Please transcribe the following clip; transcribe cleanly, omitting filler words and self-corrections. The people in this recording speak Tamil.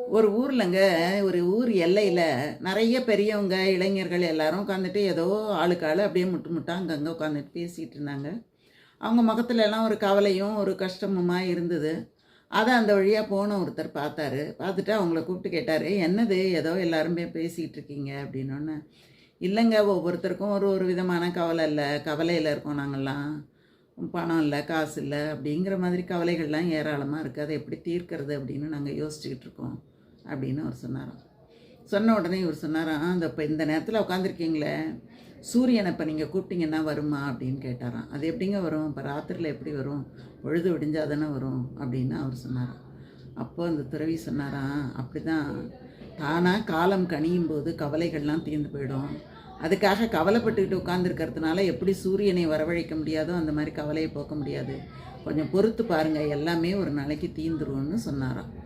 ஒரு ஊர்லங்க, ஒரு ஊர் எல்லையில நெறைய பெரியவங்க, இளைஞர்கள் எல்லாரும் உட்காந்துட்டு ஏதோ ஆளுக்கு ஆளு அப்படியே முட்டு முட்டா அங்கங்க உட்காந்துட்டு பேசிட்டு இருந்தாங்க. அவங்க முகத்துல எல்லாம் ஒரு கவலையும், ஒரு கஷ்டமுமா இருந்தது. அத அந்த வழியா போன ஒருத்தர் பார்த்தாரு. பார்த்துட்டு அவங்கள கூப்பிட்டு கேட்டாரு, "என்னது ஏதோ எல்லாரும் பேசிட்டு இருக்கீங்க?" அப்படின்னோன்னே, "இல்லங்க ஒவ்வொருத்தருக்கும் ஒரு ஒரு விதமான கவலையில இருக்கோம் நாங்கலாம். பணம் இல்ல, காசு இல்ல அப்படிங்கிற மாதிரி கவலைகள்லாம் ஏராளமா இருக்கு. அத எப்படி தீர்க்கிறது அப்படின்னு நாங்க யோசிச்சுக்கிட்டு இருக்கோம்." அப்படின்னு அவர் சொன்னாராம். சொன்ன உடனே இவர் சொன்னாராம், இப்ப இந்த நேரத்தில உட்காந்துருக்கீங்களே, சூரியன இப்ப நீங்க கூப்பிட்டீங்கன்னா வருமா?" அப்படின்னு கேட்டாராம். "அது எப்படிங்க வரும்? இப்ப ராத்திரில எப்படி வரும்? பொழுது விடிஞ்சா தானே வரும்." அப்படின்னு அவர் சொன்னாராம். அப்போ அந்த துறவி சொன்னாராம், "அப்படிதான் தானா காலம் கனியும் போது கவலைகள்லாம் தீர்ந்து போயிடும். அதுக்காக கவலைப்பட்டுக்கிட்டு உட்காந்துருக்கிறதுனால எப்படி சூரியனை வரவழைக்க முடியாதோ, அந்த மாரி கவலைய போக்க முடியாது. கொஞ்சம் பொறுத்து பாருங்க, எல்லாமே ஒரு நாளைக்கு தீந்துரும்னு" சொன்னாராம்.